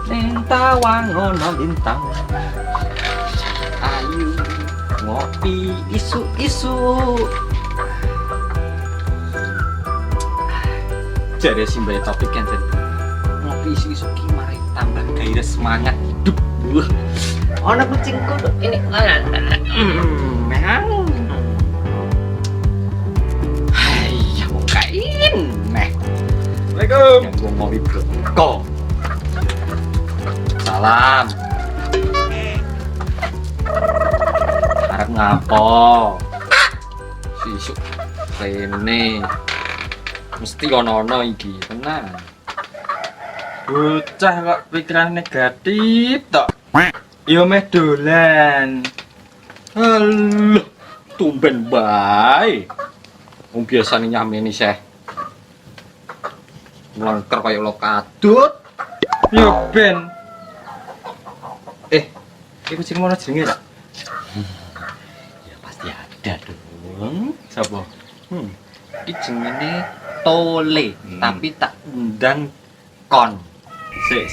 Nentawang ono bintang. Ayo ngopi isu-isu. Jadi simbah topik kan ngopi isu-isu ki mari tambah gairah semangat hidup. Ono kucing kodok ini. Memang. Hai, ya mau kain. Meh. Assalamualaikum. Yang gua ngopi bro. Salam. Harap ngapo? Sisuk rene. Mesti ono-ono iki, tenang. Bocah kok pikiran negatif tok. Yo meh dolan. Alah, tumben bae. Wong biasane nyameni seh. Melengker kaya lo kadut. Yo ben. Iku sing mono jenenge tak? Ya pasti ada dong. Sapa? Iki jenenge Tole, tapi tak undang kon. Sik.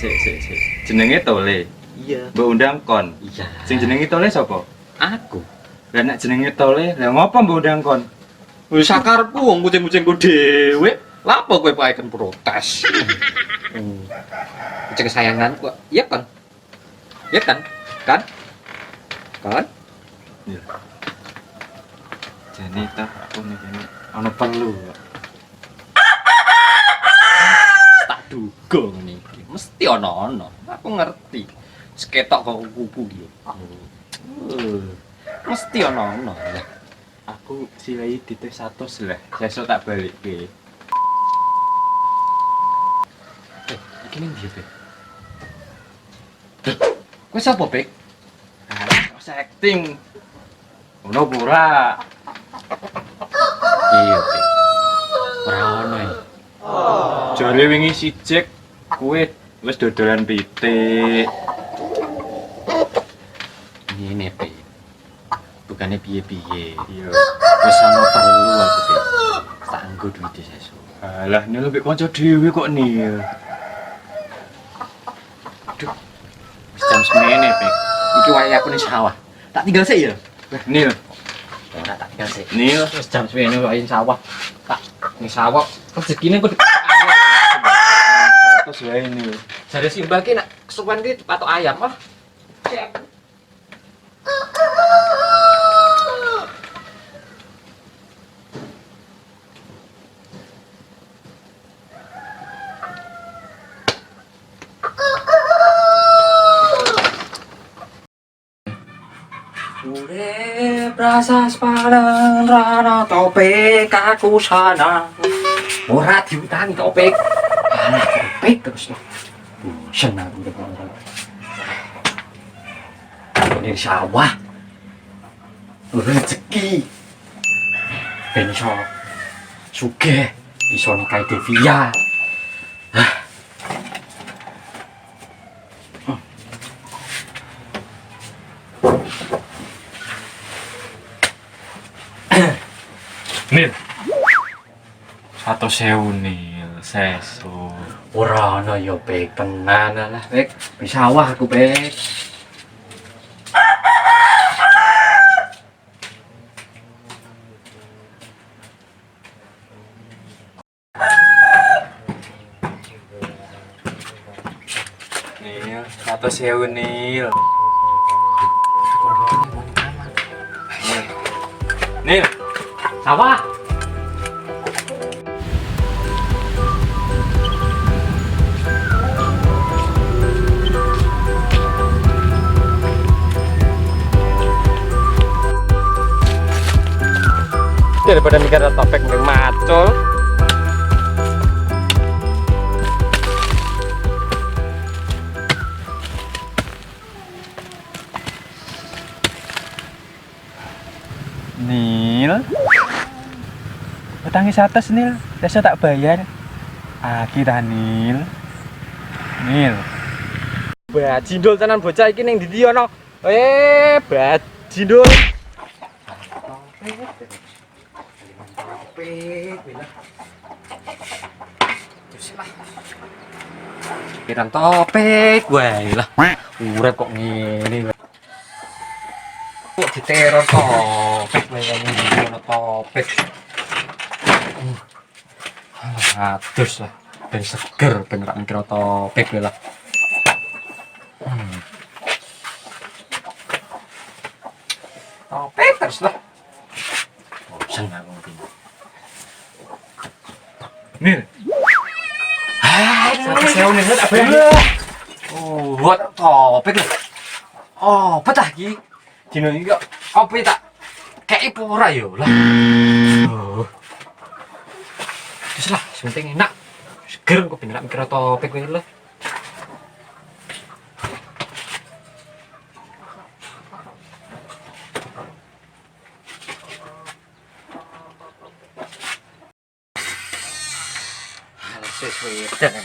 Jenenge Tole. Iya. Mbok undang kon. Iya. Sing jenenge Tole sapa? Aku. Lah nek jenenge Tole, lah ngopo mbok undang kon? Wis sakarepku wong kucing-kucingku dhewe. Lah apa kowe paeken protes? Kucing kesayanganku. Iya kan? Iya kan? Kan? Iya. Jadi tak pun ini ono perlu. Tak duga ngene iki. Mesti ono. Aku ngerti. Seketok kok kuku iki. Mesti ono. Aku silai dites 100 lah. Sesuk tak balikke. Iki ning ndi, Bek? Kowe sapa, Bek? Usah acting. Ono pura. Iya, Bek. Ora ono iki. Jare wingi sijek kowe wis dodolan pitik. Ngene, Bek. Bukane piye-piye. Iya. Wis ono perlu aku, Bek. Tak nggo duwite sesuk. Alah, nil mbek kanca dhewe kok nil. Aduh. Wis jam semene, Bek. Iki wayahe aku ning sawah. Tak tinggal sik ya. Nil. Ora tak tinggal sik. Nil, wis jam semene wayahe sawah. Tak ning sawah rezekine kudu ayam. Terus wae Nil. Jare Simbah ki nek kesuwen ki dipatok ayam wah. Cek. Urip rasa sepadan rana topik aku sana. Ora diutangi topik. Alah topik terus. Bosen aku dengar. Ini sawah. Rezeki. Ben iso sugih, iso nikahi Devia. Nil, 100.000 Nil, sesuk. Ora ana ya, Bek, tenan lah, Bek. Wis sawah aku, Bek. Nil, 100.000 Nil. Nil, sawah. Daripada mikir topik yang macul. Nil, utangnya 100 Nil, besok tak bayar. Kita Nil. Bajindul tenan bocah iki ning ndi ana? Bajindul. Topik, bila. Terus lah. Pirang topik wae lah. Urip kok ngene. Kok diteror topik wae ngono topik. Atus lah. Ben seger ben rak mikir topik wae lah. Topik terus lah. Bosan aku ngene. Nih. Sampai sewu nih, apa ya? Oh, buat topik lah. Oh, betah ki. Dino iki kok apa tak kayak ora yo lah. Oh. Terus lah, penting enak. Seger kok bener mikir topik kuwi lho. Sesuai dengan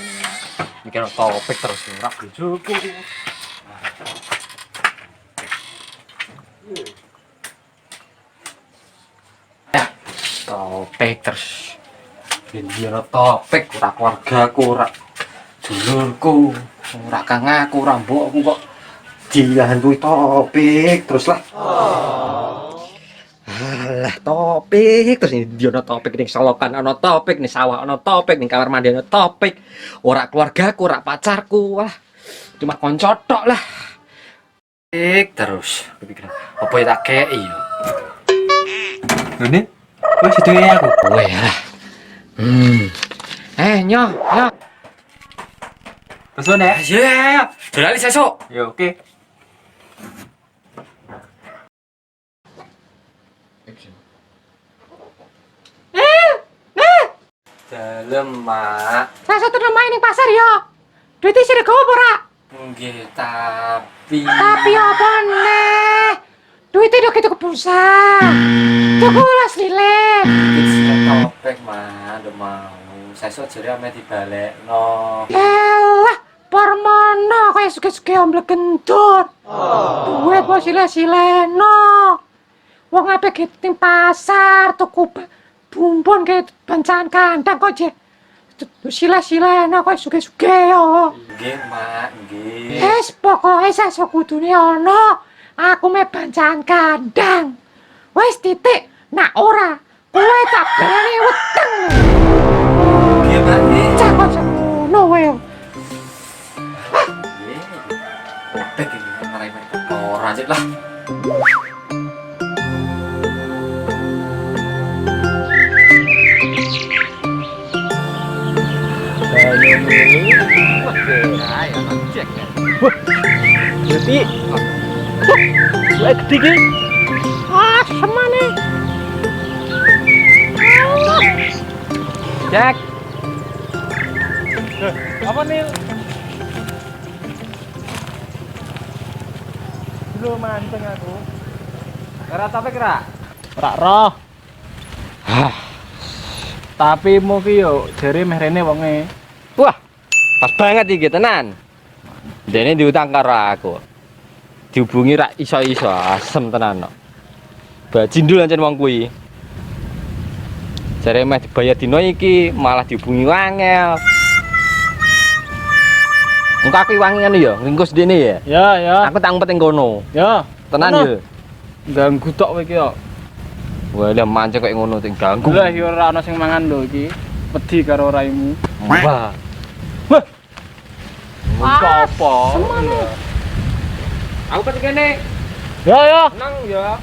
mikir topik terus ora bojoku. Topik terus biar topik ora keluargaku ora dulurku ora kang aku ora mbokku kok dihantui topik terus lah. Alah topik terus ini dia topik ning solokan ana topik ning sawah ana topik ning kamar mandi ana topik ora keluargaku ora pacarku wah cuma konco tok lah. Terus kepikiran apa ya tak kei yo. Ini wis duwe aku. Weh lah. Nyo. Pesan ya? Iya. Dolali sesuk. Ya oke. Dalem, Mak. Saya satu main ning pasar ya. Duitnya sih digawa apa ora? Nggih, tapi apa neh? Duitnya udah gitu ke pulsa. Tuku las lilin. topik, Mak, udah mau. Sesuk jare ame dibalekno. Elah, Parmono kayak suge-suge omblek gendut. Duit mau sile-sileno. Wong ape gitu ning pasar tuku bumbon kayak bancakan kandang kok je. Sila-sileno kok suge-suge yo. Nggih, Mak, nggih. Pokoke sesuk kudune ana. Aku me bancakan kandang. Wis titik. Nak ora, kowe tak berani weteng. Nggih, Mak, nggih. Cakon semono wae. Nggih. Topik iki marai-marai ora aja lah. Berarti lagi gede. Sama nih. Cek. Apa nih? Dulu mancing aku. Kira apa kira? Ora roh. Tapi mau ki yo jare meh rene wonge. Wah, pas banget iki tenan. Dene diutang karo aku. Dihubungi rak iso-iso asem tenan kok. Bajindul ancen wong kuwi. Jare meh dibayar dino iki malah dihubungi wangel. Engko aku wangi ngono ya, ngengkus dene ya. Ya. Aku tak umpet ing kono. Ya. Tenan Ono. ya. Ganggu tok kowe ki yo. Wah, lah mancing kok ngono ting ganggu. Lah yo ora ana sing mangan lho iki. Wedi karo raimu. Wah. Engko apa? Aku pet kene. Ya. Tenang ya.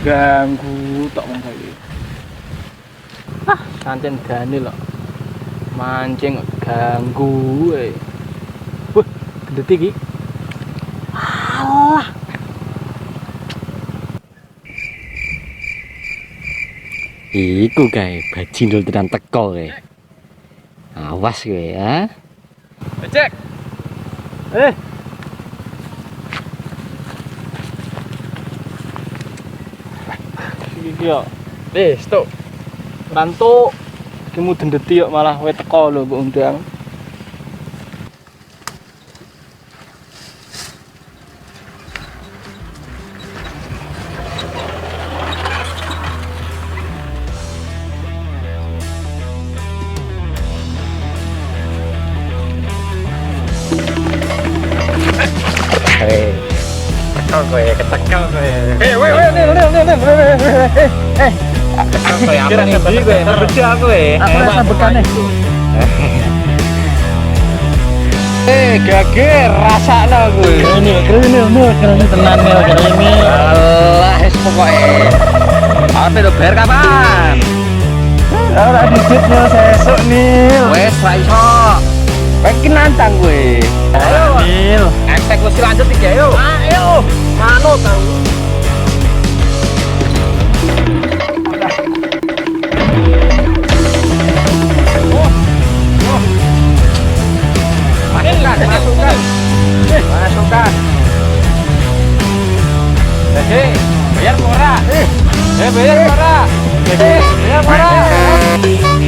Ganggu tok wong saiki. Sancen gane lho. Mancing kok ganggu wae. Wah, gendut iki. Alah. Iku kae bajindul tenan teko kae. Awas kowe ya. Cek. Iki yo. Stop. Rantuk. Iki mudeng deti yo malah kowe teko lho mbok undang. kowe, ketekel kowe. Weh, nil. Ketekel kowe apa Kira nih ngendi kowe? Bejo aku Aku rasa bekane. Gager rasakno kowe. Keren tenan nil ini. Alah, wis pokoke. Ate do ber kapan? Ora dicit nil sesuk nil. Wes ra iso. Kowe iki nantang kowe. Ayo nil. Eksekusi lanjut iki ayo. Ayo. Manut tau. Masukkan. Jadi, bayar murah. Bayar murah. Jadi, bayar murah.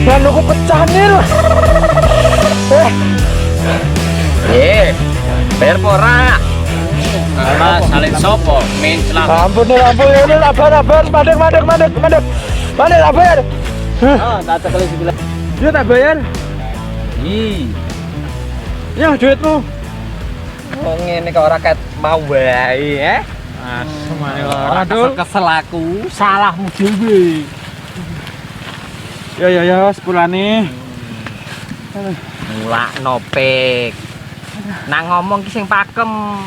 Dan aku pecah nil. Bayar murah. Mas, salin sopo, min celak. Ampun nil, abar. Mandek. Mandek, abar. Tak sekali sebelah. Dia tak bayar. Ya duitmu. Wong ngene kok ora ket mau wae, Aduh, kesel aku. salahmu dhewe. Ya, sepulane. Mulakno pik. Nak ngomong ki sing pakem.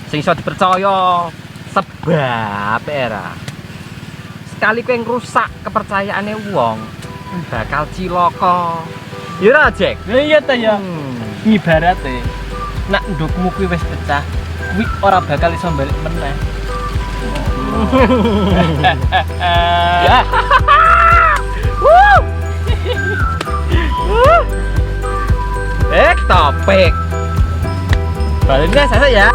Sing iso dipercaya sebab era. Sekali kowe ngrusak kepercayaane wong, bakal cilaka. Ya ora, Jack? Iya ta ya. Ibarate nak ndukmu kuwi wis pecah, kuwi ora bakal iso balik meneh. Topik. Baliknya saya ya.